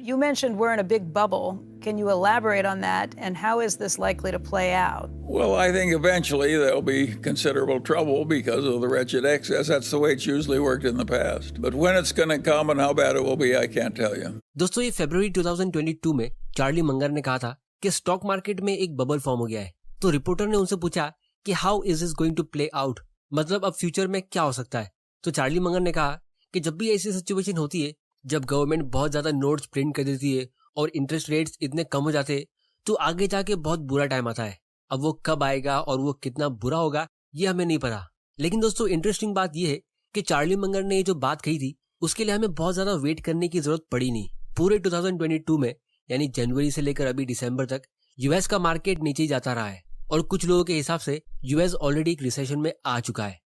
You mentioned we're in a big bubble. Can you elaborate on that, and how is this likely to play out? Well, I think eventually there'll be considerable trouble because of the wretched excess. That's the way it's usually worked in the past. But when it's going to come and how bad it will be, I can't tell you. दोस्तों, ये फरवरी 2022 में Charlie Munger ने कहा था कि stock market में एक bubble form हो गया है। तो रिपोर्टर ने उनसे पूछा कि how is this going to play out, मतलब अब फ्यूचर में क्या हो सकता है। तो चार्ली मंगर ने कहा कि जब भी ऐसी सिचुएशन होती है, जब गवर्नमेंट बहुत ज्यादा नोट्स प्रिंट कर देती है और इंटरेस्ट रेट्स इतने कम हो जाते हैं, तो आगे जाके बहुत बुरा टाइम आता है। अब वो कब आएगा और वो कितना बुरा होगा ये हमें नहीं पता। लेकिन दोस्तों, इंटरेस्टिंग बात ये है कि चार्ली मंगर ने ये जो बात कही थी उसके लिए हमें बहुत ज्यादा वेट करने की जरूरत पड़ी नहीं। पूरे 2022 में, यानी जनवरी से लेकर अभी दिसंबर तक, यूएस का मार्केट नीचे ही जाता रहा है और कुछ लोगों के हिसाब से यूएस ऑलरेडी एक रिसेशन में आ चुका है।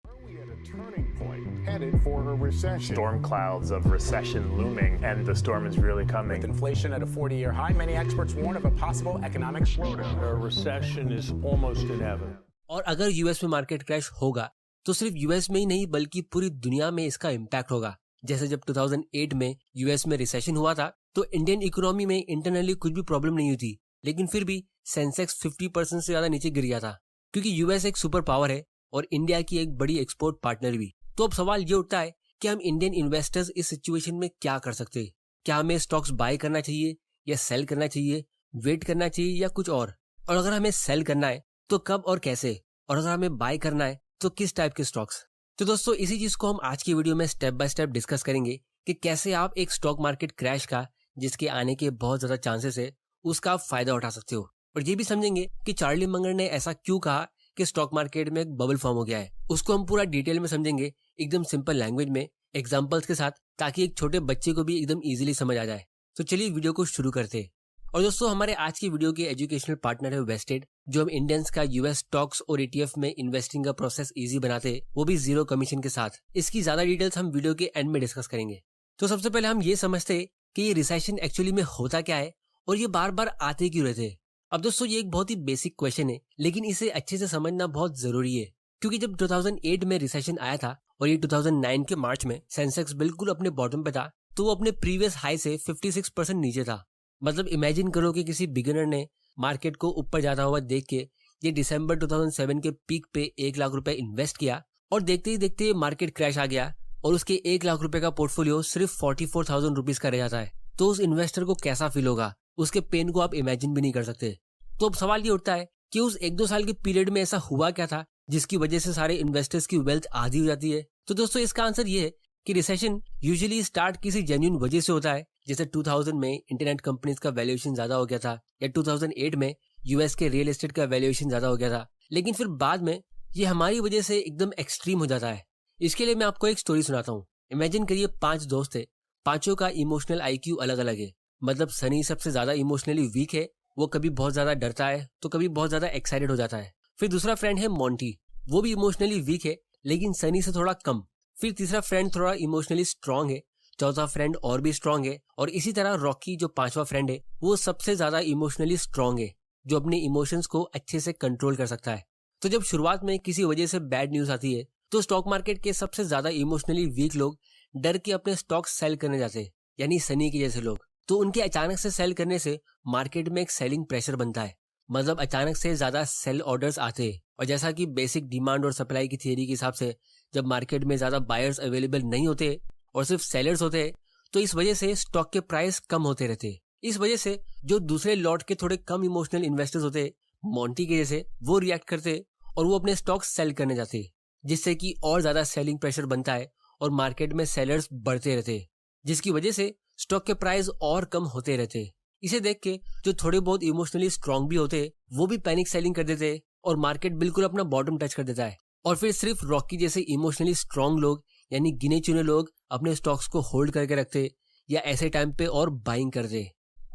Headed for a recession. Storm clouds of recession looming, and the storm is really coming. With inflation at a 40-year high, many experts warn of a possible economic slowdown. A recession is almost inevitable. और अगर US में market crash होगा तो सिर्फ US में ही नहीं बल्कि पूरी दुनिया में इसका इम्पैक्ट होगा। जैसे जब 2008 में यूएस में रिसेशन हुआ था तो इंडियन इकोनॉमी में इंटरनली कुछ भी प्रॉब्लम नहीं हुई थी, लेकिन फिर भी सेंसेक्स 50% से ज्यादा नीचे गिर गया था, क्योंकि यूएस एक सुपर पावर है और इंडिया की एक बड़ी एक्सपोर्ट पार्टनर भी। तो अब सवाल ये उठता है कि हम इंडियन इन्वेस्टर्स इस सिचुएशन में क्या कर सकते हैं। क्या हमें स्टॉक्स बाय करना चाहिए या सेल करना चाहिए, वेट करना चाहिए या कुछ और अगर हमें सेल करना है तो कब और कैसे, और अगर हमें बाय करना है तो किस टाइप के स्टॉक्स। तो दोस्तों, इसी चीज को हम आज की वीडियो में स्टेप बाय स्टेप डिस्कस करेंगे कि कैसे आप एक स्टॉक मार्केट क्रैश का, जिसके आने के बहुत ज्यादा चांसेस है, उसका आप फायदा उठा सकते हो। और ये भी समझेंगे कि चार्ली मंगर ने ऐसा क्यों कहा कि स्टॉक मार्केट में एक बबल फॉर्म हो गया है। उसको हम पूरा डिटेल में समझेंगे, एकदम सिंपल लैंग्वेज में, एग्जांपल्स के साथ, ताकि एक छोटे बच्चे को भी एकदम इजीली समझ आ जाए। तो चलिए वीडियो को शुरू करते हैं। और दोस्तों, हमारे आज की वीडियो के एजुकेशनल पार्टनर है वेस्टेड, जो हम इंडियंस का यूएस स्टॉक्स और ईटीएफ में इन्वेस्टिंग का प्रोसेस इजी बनाते हैं, वो भी 0 कमीशन के साथ। इसकी ज्यादा डिटेल्स हम वीडियो के एंड में डिस्कस करेंगे। तो सबसे पहले हम ये समझते हैं कि ये रिसेशन एक्चुअली में होता क्या है और ये बार बार आते क्यों रहते हैं। अब दोस्तों, ये एक बहुत ही बेसिक क्वेश्चन है, लेकिन इसे अच्छे से समझना बहुत जरूरी है, क्योंकि जब 2008 में रिसेशन आया था और ये 2009 के मार्च में सेंसेक्स बिल्कुल अपने बॉटम पे था, तो वो अपने प्रीवियस हाई से 56% नीचे था। मतलब इमेजिन करो कि किसी बिगिनर ने मार्केट को ऊपर जाता हुआ देख के ये दिसंबर 2007 के पीक पे 1 लाख रुपए इन्वेस्ट किया और देखते ही देखते मार्केट क्रैश आ गया और उसके 1 लाख रुपए का पोर्टफोलियो सिर्फ 44,000 रुपीज का रह जाता है। तो उस इन्वेस्टर को कैसा फील होगा, उसके पेन को आप इमेजिन भी नहीं कर सकते। तो अब सवाल ये उठता है कि उस 1-2 साल के पीरियड में ऐसा हुआ क्या था जिसकी वजह से सारे इन्वेस्टर्स की वेल्थ आधी हो जाती है। तो दोस्तों, इसका आंसर ये है कि रिसेशन यूजुअली स्टार्ट किसी जेन्युइन वजह से होता है। जैसे 2000 में इंटरनेट कंपनीज का वैल्यूएशन ज्यादा हो गया था, या 2008 में यूएस के रियल एस्टेट का वैल्यूएशन ज्यादा हो गया था, लेकिन फिर बाद में ये हमारी वजह से एकदम एक्सट्रीम हो जाता है। इसके लिए मैं आपको एक स्टोरी सुनाता हूँ। इमेजिन करिए 5 दोस्त है, पांचों का इमोशनल आईक्यू अलग अलग है। मतलब सनी सबसे ज्यादा इमोशनली वीक है, वो कभी बहुत ज्यादा डरता है तो कभी बहुत ज्यादा एक्साइटेड हो जाता है। फिर दूसरा फ्रेंड है मोंटी, वो भी इमोशनली वीक है लेकिन सनी से थोड़ा कम। फिर तीसरा फ्रेंड थोड़ा इमोशनली स्ट्रांग है, चौथा फ्रेंड और भी स्ट्रांग है, और इसी तरह रॉकी जो 5वां फ्रेंड है वो सबसे ज्यादा इमोशनली स्ट्रांग है, जो अपने इमोशंस को अच्छे से कंट्रोल कर सकता है। तो जब शुरुआत में किसी वजह से बैड न्यूज आती है तो स्टॉक मार्केट के सबसे ज्यादा इमोशनली वीक लोग डर के अपने स्टॉक सेल करने जाते हैं, यानी सनी के जैसे लोग। तो उनके अचानक से सेल करने से मार्केट में एक सेलिंग प्रेशर बनता है, मतलब अचानक से ज्यादा सेल ऑर्डर्स आते हैं। और जैसा कि बेसिक डिमांड और सप्लाई की थियरी के हिसाब से जब मार्केट में ज्यादा बायर्स अवेलेबल नहीं होते और सिर्फ सेलर्स होते हैं, तो इस वजह से स्टॉक के प्राइस कम होते रहते हैं। इस वजह से जो दूसरे लॉट के थोड़े कम इमोशनल इन्वेस्टर्स होते हैं, मोंटी के जैसे, वो रिएक्ट करते और वो अपने स्टॉक सेल करने जाते हैं, जिससे कि और ज्यादा सेलिंग प्रेशर बनता है और मार्केट में सेलर्स बढ़ते रहते हैं, जिसकी वजह से स्टॉक के प्राइस और कम होते रहते। इसे देख के जो थोड़े बहुत इमोशनली स्ट्रांग भी होते वो भी पैनिक सेलिंग कर देते और मार्केट बिल्कुल अपना बॉटम टच कर देता है। और फिर सिर्फ रॉकी जैसे इमोशनली स्ट्रांग लोग, यानी गिने चुने लोग, अपने स्टॉक्स को होल्ड करके रखते या ऐसे टाइम पे और बाइंग करते।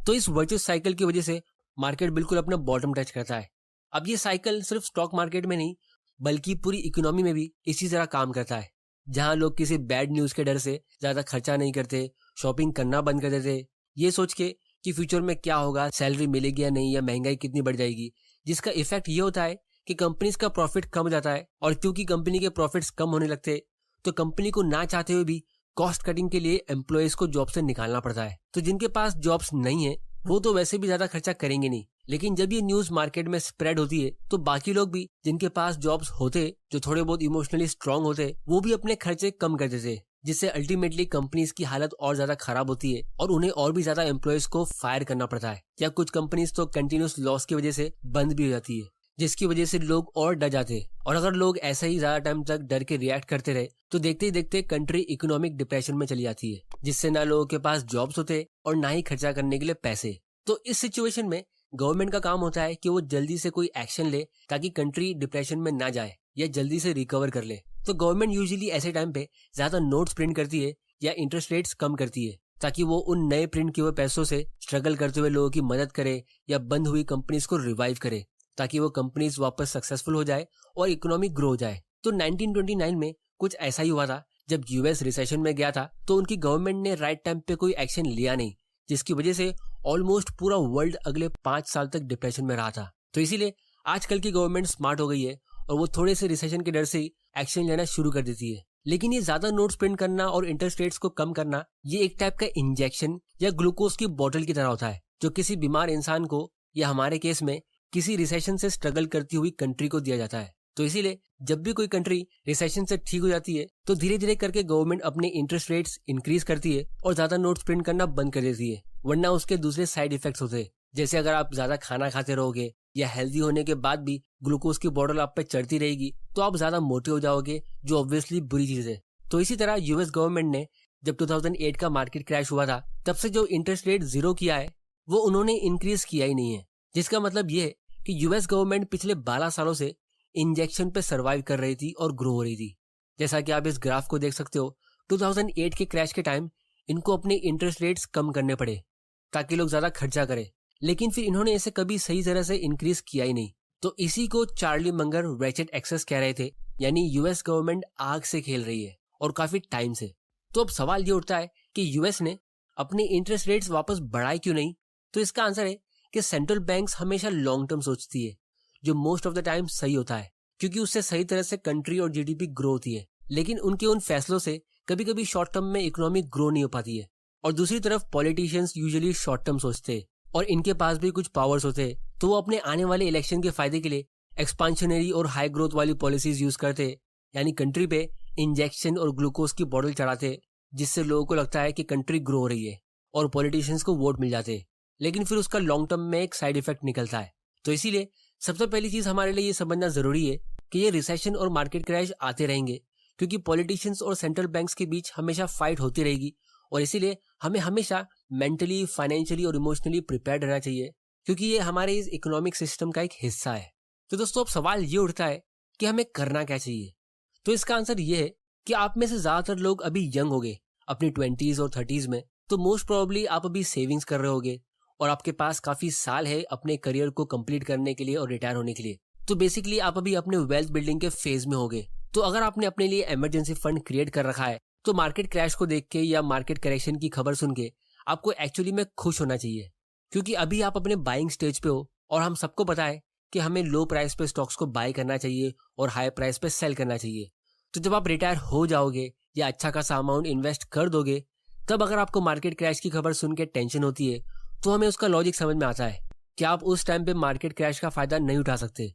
तो इस वर्चुअस साइकिल की वजह से मार्केट बिल्कुल अपना बॉटम टच करता है। अब ये साइकिल सिर्फ स्टॉक मार्केट में नहीं बल्कि पूरी इकोनॉमी में भी इसी तरह काम करता है, जहां लोग किसी बैड न्यूज के डर से ज्यादा खर्चा नहीं करते, शॉपिंग करना बंद कर देते, ये सोच के कि फ्यूचर में क्या होगा, सैलरी मिलेगी या नहीं, या महंगाई कितनी बढ़ जाएगी, जिसका इफेक्ट ये होता है कि कंपनीज का प्रॉफिट कम हो जाता है। और क्योंकि कंपनी के प्रॉफिट्स कम होने लगते तो कंपनी को ना चाहते हुए भी कॉस्ट कटिंग के लिए एम्प्लॉयज को जॉब से निकालना पड़ता है। तो जिनके पास जॉब्स नहीं है वो तो वैसे भी ज्यादा खर्चा करेंगे नहीं, लेकिन जब ये न्यूज मार्केट में स्प्रेड होती है तो बाकी लोग भी जिनके पास जॉब्स होते, जो थोड़े बहुत इमोशनली स्ट्रांग होते, वो भी अपने खर्चे कम कर देते, जिससे अल्टीमेटली कंपनीज की हालत और ज्यादा खराब होती है और उन्हें और भी ज्यादा एम्प्लॉयज को फायर करना पड़ता है, या कुछ कंपनीज तो कंटिन्यूस लॉस की वजह से बंद भी हो जाती है, जिसकी वजह से लोग और डर जाते। और अगर लोग ऐसा ही ज्यादा टाइम तक डर के रिएक्ट करते रहे तो देखते ही देखते कंट्री इकोनॉमिक डिप्रेशन में चली जाती है, जिससे ना लोगों के पास जॉब्स होते और ना ही खर्चा करने के लिए पैसे। तो इस सिचुएशन में गवर्नमेंट का काम होता है कि वो जल्दी से कोई एक्शन ले ताकि कंट्री डिप्रेशन में ना जाए या जल्दी से रिकवर कर ले। तो गवर्नमेंट यूजुअली ऐसे टाइम पे ज्यादा नोट्स प्रिंट करती है या इंटरेस्ट रेट्स कम करती है, ताकि वो उन नए प्रिंट किए हुए पैसों से स्ट्रगल करते हुए लोगों की मदद करे या बंद हुई कंपनीज को रिवाइव करे, ताकि वो कंपनीज वापस सक्सेसफुल हो जाए और इकोनॉमी ग्रो हो जाए। तो 1929 में कुछ ऐसा ही हुआ था। जब यूएस रिसेशन में गया था तो उनकी गवर्नमेंट ने राइट टाइम पे कोई एक्शन लिया नहीं, जिसकी वजह से ऑलमोस्ट पूरा वर्ल्ड अगले 5 साल तक डिप्रेशन में रहा था। तो इसीलिए आजकल की गवर्नमेंट स्मार्ट हो गई है और वो थोड़े से रिसेशन के डर से ही एक्शन लेना शुरू कर देती है। लेकिन ये ज्यादा नोट्स प्रिंट करना और इंटरेस्ट रेट्स को कम करना, ये एक टाइप का इंजेक्शन या ग्लूकोज की बोतल की तरह होता है, जो किसी बीमार इंसान को या हमारे केस में किसी रिसेशन से स्ट्रगल करती हुई कंट्री को दिया जाता है। तो इसीलिए जब भी कोई कंट्री रिसेशन से ठीक हो जाती है तो धीरे धीरे करके गवर्नमेंट अपने इंटरेस्ट रेट्स इंक्रीज करती है और ज्यादा नोट्स प्रिंट करना बंद कर देती है, वरना उसके दूसरे साइड इफेक्ट्स होते हैं। जैसे अगर आप ज्यादा खाना खाते रहोगे या हेल्दी होने के बाद भी ग्लूकोज की बोतल आप पे चढ़ती रहेगी तो आप ज्यादा मोटे हो जाओगे, जो ऑब्वियसली बुरी चीज है। तो इसी तरह यूएस गवर्नमेंट ने जब 2008 का मार्केट क्रैश हुआ था तब से जो इंटरेस्ट रेट 0 किया है वो उन्होंने इंक्रीज किया ही नहीं है, जिसका मतलब ये है कि यूएस गवर्नमेंट पिछले 12 सालों से इंजेक्शन पे सरवाइव कर रही थी और ग्रो हो रही थी। जैसा कि आप इस ग्राफ को देख सकते हो, 2008 के क्रैश के टाइम इनको अपने इंटरेस्ट रेट्स कम करने पड़े ताकि लोग ज्यादा खर्चा करें, लेकिन फिर इन्होंने इसे कभी सही तरह से इंक्रीज किया ही नहीं। तो इसी को चार्ली मंगर रेचेट एक्सेस कह रहे थे, यानी यूएस गवर्नमेंट आग से खेल रही है और काफी टाइम से। तो अब सवाल ये उठता है कि यूएस ने अपने इंटरेस्ट रेट्स वापस बढ़ाए क्यों नहीं? तो इसका आंसर है कि सेंट्रल बैंक्स हमेशा लॉन्ग टर्म सोचती है, जो मोस्ट ऑफ द टाइम सही होता है, क्योंकि उससे सही तरह से कंट्री और जीडीपी ग्रो होती है। लेकिन उनके उन फैसलों से कभी कभी शॉर्ट टर्म में इकोनॉमी ग्रो नहीं हो पाती है। और दूसरी तरफ पॉलिटिशियंस यूजुअली शॉर्ट टर्म सोचते हैं और इनके पास भी कुछ पावर्स होते हैं, तो वो अपने आने वाले इलेक्शन के फायदे के लिए एक्सपांशनरी और हाई ग्रोथ वाली पॉलिसीज यूज करते, यानी कंट्री पे इंजेक्शन और ग्लूकोज की बोतल चढ़ाते, जिससे लोगों को लगता है कि कंट्री ग्रो हो रही है और पॉलिटिशियंस को वोट मिल जाते, लेकिन फिर उसका लॉन्ग टर्म में एक साइड इफेक्ट निकलता है। तो इसीलिए सबसे पहली चीज हमारे लिए ये समझना जरूरी है कि ये रिसेशन और मार्केट क्रैश आते रहेंगे, क्योंकि पॉलिटिशियंस और सेंट्रल बैंक्स के बीच हमेशा फाइट होती रहेगी और इसीलिए हमें हमेशा मेंटली, फाइनेंशियली और इमोशनली प्रिपेयर्ड रहना चाहिए, क्योंकि ये हमारे इस इकोनॉमिक सिस्टम का एक हिस्सा है। तो दोस्तों अब सवाल ये उठता है कि हमें करना क्या चाहिए? तो इसका आंसर ये है कि आप में से ज्यादातर लोग अभी यंग होगे, अपनी 20s और 30s में, तो मोस्ट प्रोबेबली आप अभी सेविंग्स कर रहे होगे और आपके पास काफी साल है अपने करियर को कंप्लीट करने के लिए और रिटायर होने के लिए। तो बेसिकली आप अभी अपने वेल्थ बिल्डिंग के फेज में होगे। तो अगर आपने अपने लिए इमरजेंसी फंड क्रिएट कर रखा है तो मार्केट क्रैश को देख के या मार्केट करेक्शन की खबर सुन के आपको एक्चुअली में खुश होना चाहिए, क्योंकि अभी आप अपने बाइंग स्टेज पे हो और हम सबको पता है कि हमें लो प्राइस पे स्टॉक्स को बाय करना चाहिए और हाई प्राइस पे सेल करना चाहिए। तो जब आप रिटायर हो जाओगे या अच्छा खासा अमाउंट इन्वेस्ट कर दोगे, तब अगर आपको मार्केट क्रैश की खबर सुन के टेंशन होती है तो हमें उसका लॉजिक समझ में आता है कि आप उस टाइम पे मार्केट क्रैश का फायदा नहीं उठा सकते।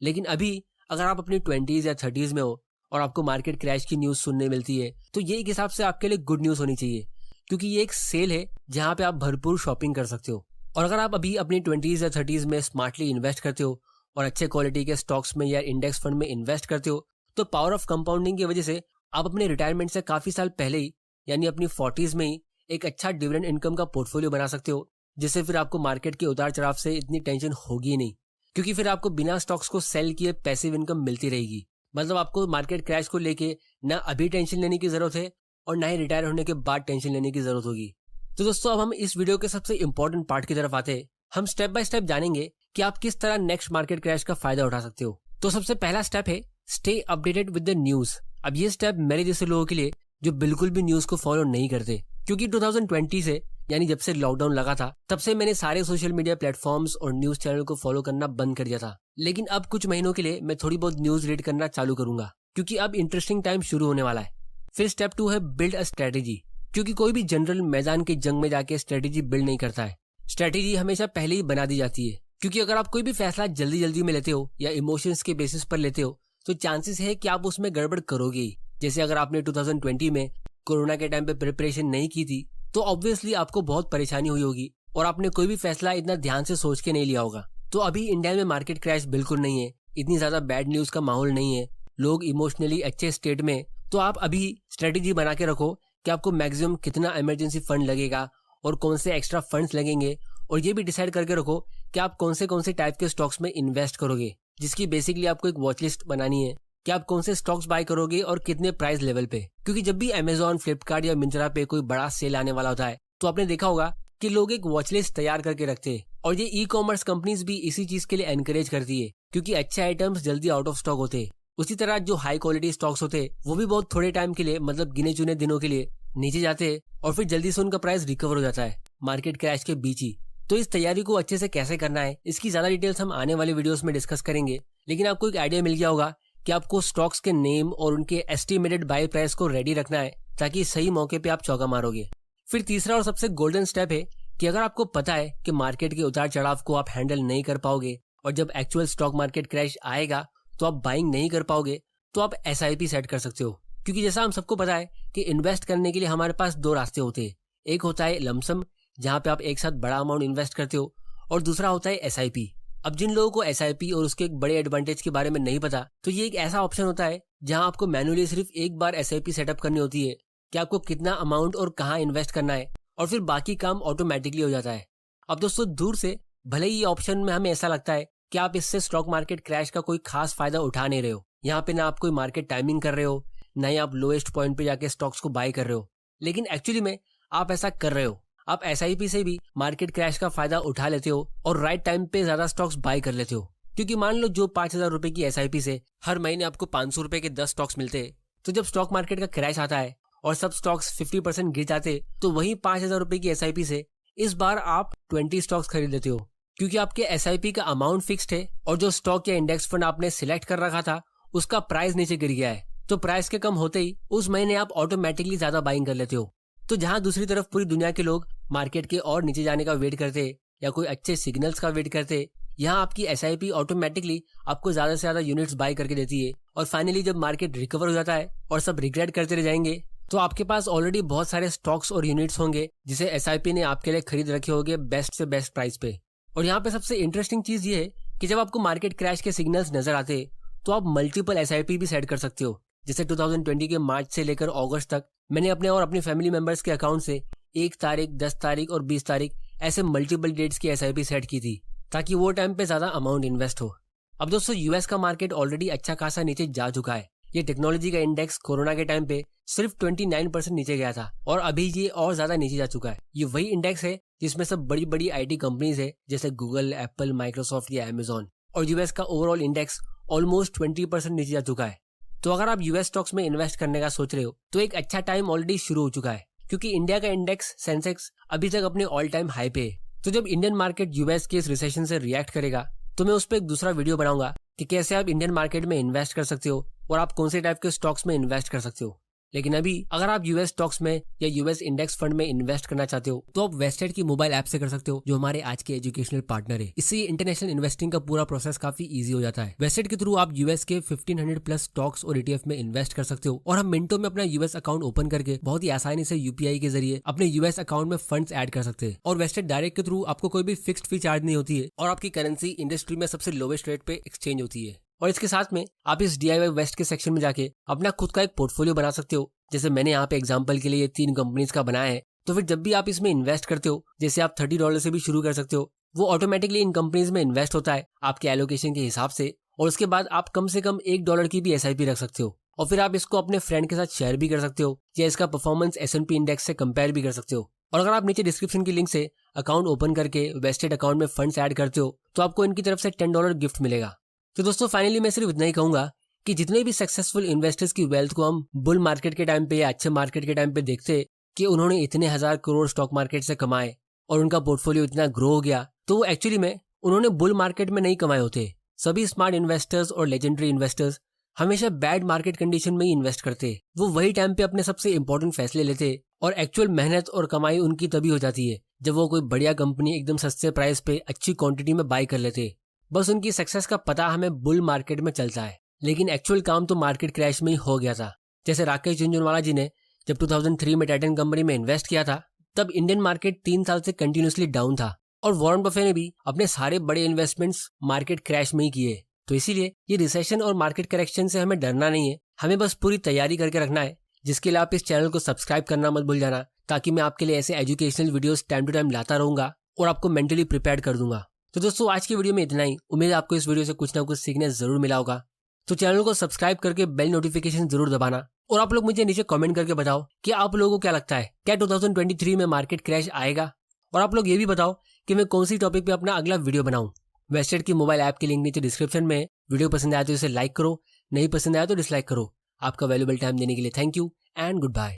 लेकिन अभी अगर आप अपनी 20s या 30s में हो और आपको मार्केट क्रैश की न्यूज सुनने मिलती है तो ये एक हिसाब से आपके लिए गुड न्यूज होनी चाहिए, क्योंकि ये एक सेल है जहां पे आप भरपूर शॉपिंग कर सकते हो। और अगर आप अभी अपनी 20s या 30s में स्मार्टली इन्वेस्ट करते हो और अच्छे क्वालिटी के स्टॉक्स में या इंडेक्स फंड में इन्वेस्ट करते हो, तो पावर ऑफ कंपाउंडिंग की वजह से आप अपने रिटायरमेंट से काफी साल पहले ही, यानी अपनी 40s में ही, एक अच्छा डिविडेंड इनकम का पोर्टफोलियो बना सकते हो, जिससे फिर आपको मार्केट के उतार चढ़ाव से इतनी टेंशन होगी नहीं, क्योंकि फिर आपको बिना स्टॉक्स को सेल किए पैसिव इनकम मिलती रहेगी। मतलब आपको मार्केट क्रैश को लेके ना अभी टेंशन लेने की जरूरत है और ना ही रिटायर होने के बाद टेंशन लेने की जरूरत होगी। तो दोस्तों अब हम इस वीडियो के सबसे इंपॉर्टेंट पार्ट की तरफ आते हैं। हम स्टेप बाय स्टेप जानेंगे कि आप किस तरह नेक्स्ट मार्केट क्रैश का फायदा उठा सकते हो। तो सबसे पहला स्टेप है stay updated with the news. अब ये स्टेप मेरे जैसे लोगों के लिए जो बिल्कुल भी न्यूज को फॉलो नहीं करते, क्योंकि 2020 से, यानी जब से लॉकडाउन लगा था, तब से मैंने सारे सोशल मीडिया प्लेटफॉर्म्स और न्यूज चैनल को फॉलो करना बंद कर दिया था। लेकिन अब कुछ महीनों के लिए मैं थोड़ी बहुत न्यूज रीड करना चालू करूंगा, क्योंकि अब इंटरेस्टिंग टाइम शुरू होने वाला है। फिर स्टेप 2 है बिल्ड अ स्ट्रेटेजी, क्योंकि कोई भी जनरल मैदान के जंग में जाके स्ट्रेटेजी बिल्ड नहीं करता है। स्ट्रेटेजी हमेशा पहले ही बना दी जाती है, क्योंकि अगर आप कोई भी फैसला जल्दी जल्दी में लेते हो या इमोशंस के बेसिस पर लेते हो तो चांसेस है कि आप उसमें गड़बड़ करोगे ही। जैसे अगर आपने 2020 में कोरोना के टाइम पे प्रिपरेशन नहीं की थी तो ऑब्वियसली आपको बहुत परेशानी हुई होगी और आपने कोई भी फैसला इतना ध्यान से सोच के नहीं लिया होगा। तो अभी इंडिया में मार्केट क्रैश बिल्कुल नहीं है, इतनी ज्यादा बैड न्यूज का माहौल नहीं है, लोग इमोशनली अच्छे स्टेट में। तो आप अभी स्ट्रेटेजी बना के रखो कि आपको मैक्सिमम कितना इमरजेंसी फंड लगेगा और कौन से एक्स्ट्रा फंड्स लगेंगे, और ये भी डिसाइड करके रखो कि आप कौन से टाइप के स्टॉक्स में इन्वेस्ट करोगे, जिसकी बेसिकली आपको एक वॉच लिस्ट बनानी है कि आप कौन से स्टॉक्स बाय करोगे और कितने प्राइस लेवल पे। क्योंकि जब भी अमेजॉन, फ्लिपकार्ट या मिंत्रा पे कोई बड़ा सेल आने वाला होता है तो आपने देखा होगा कि लोग एक वॉच लिस्ट तैयार करके रखते हैं, और ये ई कॉमर्स कंपनीज भी इसी चीज के लिए एनकरेज करती है, क्योंकि अच्छे आइटम्स जल्दी आउट ऑफ स्टॉक होते हैं। उसी तरह जो हाई क्वालिटी स्टॉक्स होते हैं वो भी बहुत थोड़े टाइम के लिए, मतलब गिने चुने दिनों के लिए नीचे जाते हैं और फिर जल्दी से उनका प्राइस रिकवर हो जाता है मार्केट क्रैश के बीच ही। तो इस तैयारी को अच्छे से कैसे करना है इसकी ज्यादा डिटेल्स हम आने वाले वीडियोस में डिस्कस करेंगे, लेकिन आपको एक आइडिया मिल गया होगा कि आपको स्टॉक्स के नेम और उनके एस्टिमेटेड बाय प्राइस को रेडी रखना है ताकि सही मौके पे आप चौका मारोगे। फिर तीसरा और सबसे गोल्डन स्टेप है कि अगर आपको पता है कि मार्केट के उतार चढ़ाव को आप हैंडल नहीं कर पाओगे और जब एक्चुअल स्टॉक मार्केट क्रैश आएगा तो आप बाइंग नहीं कर पाओगे, तो आप SIP सेट कर सकते हो। क्योंकि जैसा हम सबको पता है कि इन्वेस्ट करने के लिए हमारे पास दो रास्ते होते हैं, एक होता है लमसम जहाँ पे आप एक साथ बड़ा अमाउंट इन्वेस्ट करते हो, और दूसरा होता है SIP। अब जिन लोगों को SIP और उसके एक बड़े एडवांटेज के बारे में नहीं पता, तो ये एक ऐसा ऑप्शन होता है जहाँ आपको मैन्युअली सिर्फ एक बार SIP सेटअप करनी होती है कि आपको कितना अमाउंट और कहाँ इन्वेस्ट करना है, और फिर बाकी काम ऑटोमेटिकली हो जाता है। अब दोस्तों दूर से भले ही ये ऑप्शन में हमें ऐसा लगता है कि आप इससे स्टॉक मार्केट क्रैश का कोई खास फायदा उठा नहीं रहे हो, यहाँ पे ना आप कोई मार्केट टाइमिंग कर रहे हो, ना ही आप लोएस्ट पॉइंट पे जाके स्टॉक्स को बाय कर रहे हो, लेकिन एक्चुअली में आप ऐसा कर रहे हो। आप SIP से भी मार्केट क्रैश का फायदा उठा लेते हो और राइट टाइम पे ज्यादा स्टॉक्स बाय कर लेते हो। क्योंकि मान लो जो 5,000 रुपए की SIP से हर महीने आपको 500 रुपए के 10 स्टॉक्स मिलते हैं, तो जब स्टॉक मार्केट का क्रैश आता है और सब स्टॉक्स 50% गिर जाते, तो वही 5,000 रुपए की SIP से इस बार आप 20 स्टॉक्स खरीद लेते हो, क्योंकि आपके SIP का अमाउंट फिक्स्ड है और जो स्टॉक या इंडेक्स फंड आपने सिलेक्ट कर रखा था उसका प्राइस नीचे गिर गया है, तो प्राइस के कम होते ही उस महीने आप ऑटोमेटिकली ज्यादा बाइंग कर लेते हो। तो जहां दूसरी तरफ पूरी दुनिया के लोग मार्केट के और नीचे जाने का वेट करते या कोई अच्छे सिग्नल्स का वेट करते, यहाँ आपकी SIP ऑटोमेटिकली आपको ज्यादा से ज्यादा यूनिट्स बाय करके देती है, और फाइनली जब मार्केट रिकवर हो जाता है और सब रिग्रेट करते रह जाएंगे, तो आपके पास ऑलरेडी बहुत सारे स्टॉक्स और यूनिट्स होंगे जिसे SIP ने आपके लिए खरीद रखे होंगे बेस्ट से बेस्ट प्राइस पे। और यहाँ पे सबसे इंटरेस्टिंग चीज ये है कि जब आपको मार्केट क्रैश के सिग्नल्स नजर आते तो आप मल्टीपल SIP भी सेट कर सकते हो। जैसे 2020 के मार्च से लेकर अगस्त तक मैंने अपने और अपनी फैमिली मेंबर्स के अकाउंट से 1 तारीख, 10 तारीख और 20 तारीख ऐसे मल्टीपल डेट्स की SIP सेट की थी ताकि वो टाइम पे ज्यादा अमाउंट इन्वेस्ट हो। अब दोस्तों US का मार्केट ऑलरेडी अच्छा खासा नीचे जा चुका है। ये टेक्नोलॉजी का इंडेक्स कोरोना के टाइम पे सिर्फ 29% नीचे गया था और अभी ये और ज्यादा नीचे जा चुका है। ये वही इंडेक्स है जिसमें सब बड़ी बड़ी IT कंपनीज है जैसे गूगल, एप्पल, माइक्रोसॉफ्ट या अमेजॉन, और US का ओवरऑल इंडेक्स ऑलमोस्ट 20% नीचे जा चुका है। तो अगर आप US स्टॉक्स में इन्वेस्ट करने का सोच रहे हो तो एक अच्छा टाइम ऑलरेडी शुरू हो चुका है, क्योंकि इंडिया का इंडेक्स सेंसेक्स अभी तक अपने ऑल टाइम हाई पे है। तो जब इंडियन मार्केट US के इस रिसेशन से रिएक्ट करेगा तो मैं उस पर एक दूसरा वीडियो बनाऊंगा कि कैसे आप इंडियन मार्केट में इन्वेस्ट कर सकते हो और आप कौन से टाइप के स्टॉक्स में इन्वेस्ट कर सकते हो। लेकिन अभी अगर आप US स्टॉक्स में या US इंडेक्स फंड में इन्वेस्ट करना चाहते हो तो आप वेस्टेड की मोबाइल ऐप से कर सकते हो, जो हमारे आज के एजुकेशनल पार्टनर है। इससे इंटरनेशनल इन्वेस्टिंग का पूरा प्रोसेस काफी इजी हो जाता है। वेस्टेड के थ्रू आप US के 1500 प्लस स्टॉक्स और ETF में इन्वेस्ट कर सकते हो, और हम मिनटों में अपना US अकाउंट ओपन करके बहुत ही आसानी से UPI के जरिए अपने US अकाउंट में फंड्स ऐड कर सकते हैं। और वेस्टेड डायरेक्ट के थ्रू आपको कोई भी फिक्स्ड फी चार्ज नहीं होती है और आपकी करेंसी इंडस्ट्री में सबसे लोवेस्ट रेट पे एक्सचेंज होती है। और इसके साथ में आप इस DIY वेस्ट के सेक्शन में जाके अपना खुद का एक पोर्टफोलियो बना सकते हो। जैसे मैंने यहाँ पे एग्जांपल के लिए ये 3 कंपनीज का बनाया है, तो फिर जब भी आप इसमें इन्वेस्ट करते हो, जैसे आप $30 से भी शुरू कर सकते हो, वो ऑटोमेटिकली इन कंपनीज में इन्वेस्ट होता है आपके एलोकेशन के हिसाब से, और उसके बाद आप कम से कम $1 की भी SIP रख सकते हो, और फिर आप इसको अपने फ्रेंड के साथ शेयर भी कर सकते हो या इसका परफॉर्मेंस S&P इंडेक्स से कंपेयर भी कर सकते हो। और अगर आप नीचे डिस्क्रिप्शन की लिंक से अकाउंट ओपन करके वेस्टेड अकाउंट में फंड्स ऐड करते हो तो आपको इनकी तरफ से $10 गिफ्ट मिलेगा। तो दोस्तों फाइनली मैं सिर्फ इतना ही कहूंगा कि जितने भी सक्सेसफुल इन्वेस्टर्स की वेल्थ को हम बुल मार्केट के टाइम पे या अच्छे मार्केट के टाइम पे देखते कि उन्होंने इतने 1000 करोड़ स्टॉक मार्केट से कमाए और उनका पोर्टफोलियो इतना ग्रो हो गया, तो वो एक्चुअली में उन्होंने बुल मार्केट में नहीं कमाए होते। सभी स्मार्ट इन्वेस्टर्स और लेजेंडरी इन्वेस्टर्स हमेशा बैड मार्केट कंडीशन में ही इन्वेस्ट करते। वो वही टाइम पे अपने सबसे इंपॉर्टेंट फैसले लेते और एक्चुअल मेहनत और कमाई उनकी तभी हो जाती है जब वो कोई बढ़िया कंपनी एकदम सस्ते प्राइस पे अच्छी क्वांटिटी में बाई कर लेते। बस उनकी सक्सेस का पता हमें बुल मार्केट में चलता है, लेकिन एक्चुअल काम तो मार्केट क्रैश में ही हो गया था। जैसे राकेश झुनझुनवाला जी ने जब 2003 में टाइटन कंपनी में इन्वेस्ट किया था, तब इंडियन मार्केट 3 साल से कंटिन्यूसली डाउन था और वॉरेन बफे ने भी अपने सारे बड़े इन्वेस्टमेंट्स मार्केट क्रैश में ही किए। तो इसीलिए ये रिसेशन और मार्केट करेक्शन से हमें डरना नहीं है, हमें बस पूरी तैयारी करके रखना है। जिसके लिए आप इस चैनल को सब्सक्राइब करना मत भूल जाना, ताकि मैं आपके लिए ऐसे educational videos time to time लाता रहूंगा और आपको मेंटली प्रिपेयर कर दूंगा। तो दोस्तों, आज की वीडियो में इतना ही। उम्मीद है आपको इस वीडियो से कुछ ना कुछ सीखने जरूर मिला होगा। तो चैनल को सब्सक्राइब करके बेल नोटिफिकेशन जरूर दबाना और आप लोग मुझे नीचे कमेंट करके बताओ कि आप लोगों को क्या लगता है, क्या 2023 में मार्केट क्रैश आएगा। और आप लोग ये भी बताओ कि मैं कौन सी टॉपिक पे अपना अगला वीडियो बनाऊं। वेस्टेड की मोबाइल ऐप की लिंक नीचे डिस्क्रिप्शन में। वीडियो पसंद आया तो इसे लाइक करो, नहीं पसंद आया तो डिसलाइक करो। आपका वैल्यूएबल टाइम देने के लिए thank you and good bye.